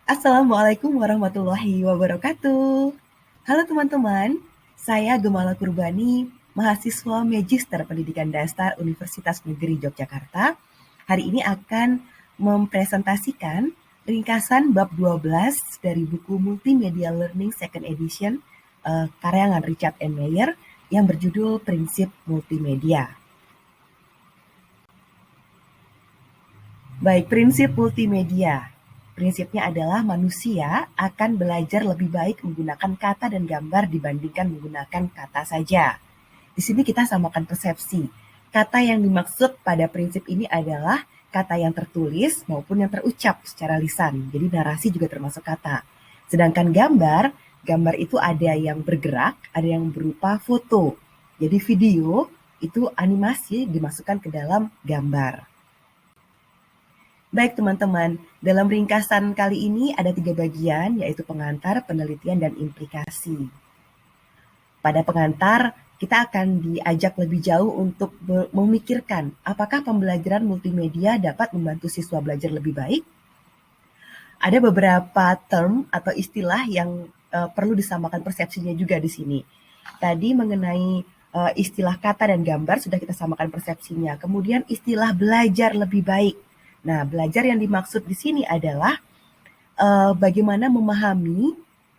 Assalamualaikum warahmatullahi wabarakatuh. Halo teman-teman, saya Gemala Kurbani, mahasiswa Magister Pendidikan Dasar Universitas Negeri Yogyakarta. Hari ini akan mempresentasikan ringkasan bab 12 dari buku Multimedia Learning Second Edition karangan Richard N. Meyer yang berjudul Prinsip Multimedia. Baik, prinsip multimedia. Prinsipnya adalah manusia akan belajar lebih baik menggunakan kata dan gambar dibandingkan menggunakan kata saja. Di sini kita samakan persepsi. Kata yang dimaksud pada prinsip ini adalah kata yang tertulis maupun yang terucap secara lisan. Jadi narasi juga termasuk kata. Sedangkan gambar itu ada yang bergerak, ada yang berupa foto. Jadi video itu animasi dimasukkan ke dalam gambar. Baik teman-teman, dalam ringkasan kali ini ada 3 bagian, yaitu pengantar, penelitian, dan implikasi. Pada pengantar, kita akan diajak lebih jauh untuk memikirkan apakah pembelajaran multimedia dapat membantu siswa belajar lebih baik. Ada beberapa term atau istilah yang perlu disamakan persepsinya juga di sini. Tadi mengenai istilah kata dan gambar sudah kita samakan persepsinya. Kemudian istilah belajar lebih baik. Nah, belajar yang dimaksud di sini adalah bagaimana memahami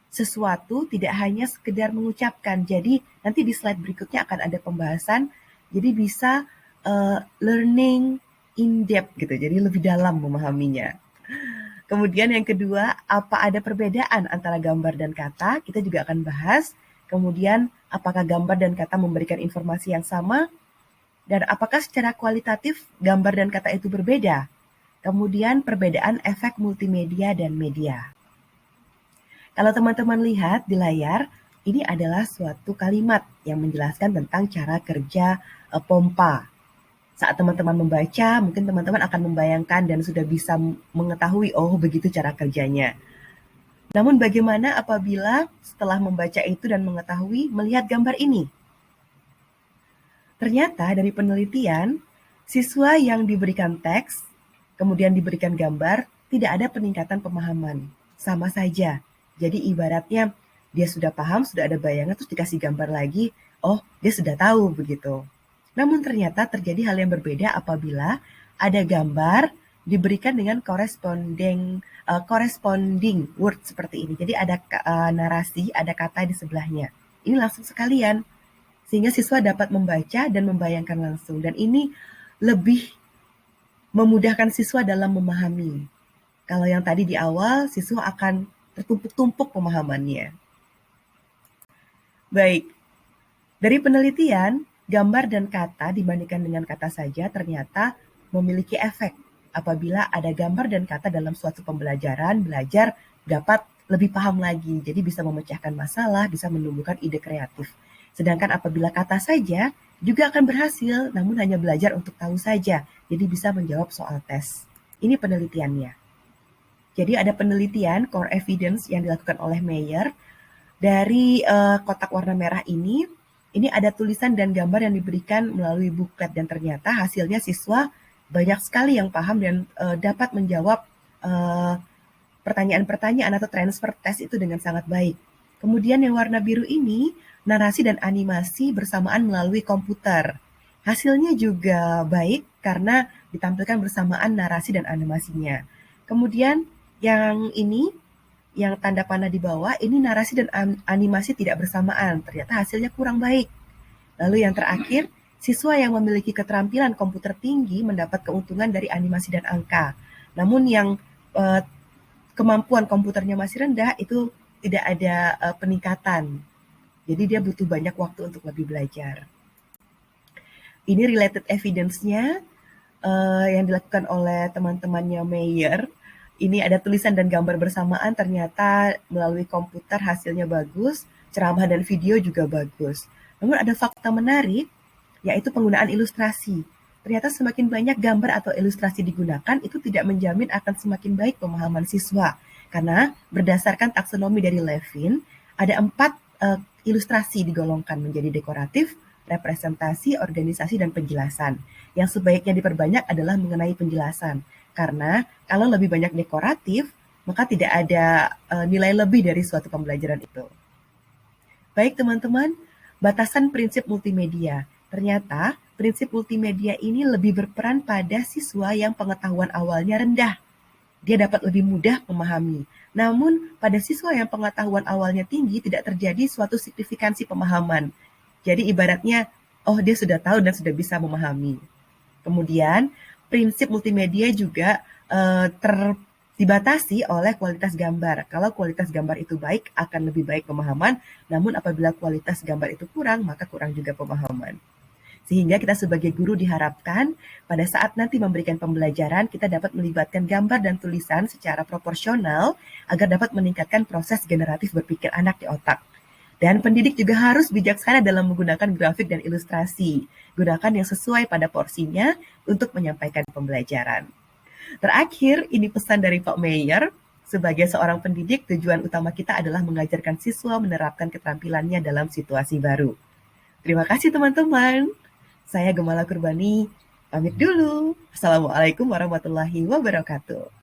sesuatu tidak hanya sekedar mengucapkan. Jadi nanti di slide berikutnya akan ada pembahasan. Jadi bisa learning in depth gitu. Jadi lebih dalam memahaminya. Kemudian yang kedua, apa ada perbedaan antara gambar dan kata? Kita juga akan bahas. Kemudian apakah gambar dan kata memberikan informasi yang sama? Dan apakah secara kualitatif gambar dan kata itu berbeda? Kemudian perbedaan efek multimedia dan media. Kalau teman-teman lihat di layar, ini adalah suatu kalimat yang menjelaskan tentang cara kerja pompa. Saat teman-teman membaca, mungkin teman-teman akan membayangkan dan sudah bisa mengetahui, oh begitu cara kerjanya. Namun bagaimana apabila setelah membaca itu dan mengetahui, melihat gambar ini? Ternyata dari penelitian, siswa yang diberikan teks kemudian diberikan gambar, tidak ada peningkatan pemahaman. Sama saja. Jadi ibaratnya dia sudah paham, sudah ada bayangan, terus dikasih gambar lagi, oh dia sudah tahu begitu. Namun ternyata terjadi hal yang berbeda apabila ada gambar diberikan dengan corresponding word seperti ini. Jadi ada narasi, ada kata di sebelahnya. Ini langsung sekalian. Sehingga siswa dapat membaca dan membayangkan langsung. Dan ini lebih memudahkan siswa dalam memahami. Kalau yang tadi di awal, siswa akan tertumpuk-tumpuk pemahamannya. Baik, dari penelitian, gambar dan kata dibandingkan dengan kata saja ternyata memiliki efek. Apabila ada gambar dan kata dalam suatu pembelajaran, belajar dapat lebih paham lagi. Jadi bisa memecahkan masalah, bisa menumbuhkan ide kreatif. Sedangkan apabila kata saja, juga akan berhasil, namun hanya belajar untuk tahu saja. Jadi bisa menjawab soal tes. Ini penelitiannya. Jadi ada penelitian core evidence yang dilakukan oleh Meyer. Dari kotak warna merah ini ada tulisan dan gambar yang diberikan melalui buklet. Dan ternyata hasilnya siswa banyak sekali yang paham dan dapat menjawab pertanyaan-pertanyaan atau transfer test itu dengan sangat baik. Kemudian yang warna biru ini, narasi dan animasi bersamaan melalui komputer. Hasilnya juga baik karena ditampilkan bersamaan narasi dan animasinya. Kemudian yang ini, yang tanda panah di bawah, ini narasi dan animasi tidak bersamaan. Ternyata hasilnya kurang baik. Lalu yang terakhir, siswa yang memiliki keterampilan komputer tinggi mendapat keuntungan dari animasi dan angka. Namun yang kemampuan komputernya masih rendah, itu tidak ada peningkatan. Jadi dia butuh banyak waktu untuk lebih belajar. Ini related evidence-nya yang dilakukan oleh teman-temannya Meyer. Ini ada tulisan dan gambar bersamaan, ternyata melalui komputer hasilnya bagus, ceramah dan video juga bagus. Namun ada fakta menarik, yaitu penggunaan ilustrasi. Ternyata semakin banyak gambar atau ilustrasi digunakan, itu tidak menjamin akan semakin baik pemahaman siswa. Karena berdasarkan taksonomi dari Levin, ada 4 ilustrasi digolongkan menjadi dekoratif, representasi, organisasi, dan penjelasan. Yang sebaiknya diperbanyak adalah mengenai penjelasan. Karena kalau lebih banyak dekoratif, maka tidak ada nilai lebih dari suatu pembelajaran itu. Baik teman-teman, batasan prinsip multimedia. Ternyata prinsip multimedia ini lebih berperan pada siswa yang pengetahuan awalnya rendah. Dia dapat lebih mudah memahami. Namun, pada siswa yang pengetahuan awalnya tinggi tidak terjadi suatu signifikansi pemahaman. Jadi ibaratnya, oh dia sudah tahu dan sudah bisa memahami. Kemudian, prinsip multimedia juga dibatasi oleh kualitas gambar. Kalau kualitas gambar itu baik, akan lebih baik pemahaman. Namun apabila kualitas gambar itu kurang, maka kurang juga pemahaman. Sehingga kita sebagai guru diharapkan pada saat nanti memberikan pembelajaran, kita dapat melibatkan gambar dan tulisan secara proporsional agar dapat meningkatkan proses generatif berpikir anak di otak. Dan pendidik juga harus bijaksana dalam menggunakan grafik dan ilustrasi. Gunakan yang sesuai pada porsinya untuk menyampaikan pembelajaran. Terakhir, ini pesan dari Pak Mayer. Sebagai seorang pendidik, tujuan utama kita adalah mengajarkan siswa menerapkan keterampilannya dalam situasi baru. Terima kasih teman-teman. Saya Gemala Kurbani, pamit dulu. Assalamualaikum warahmatullahi wabarakatuh.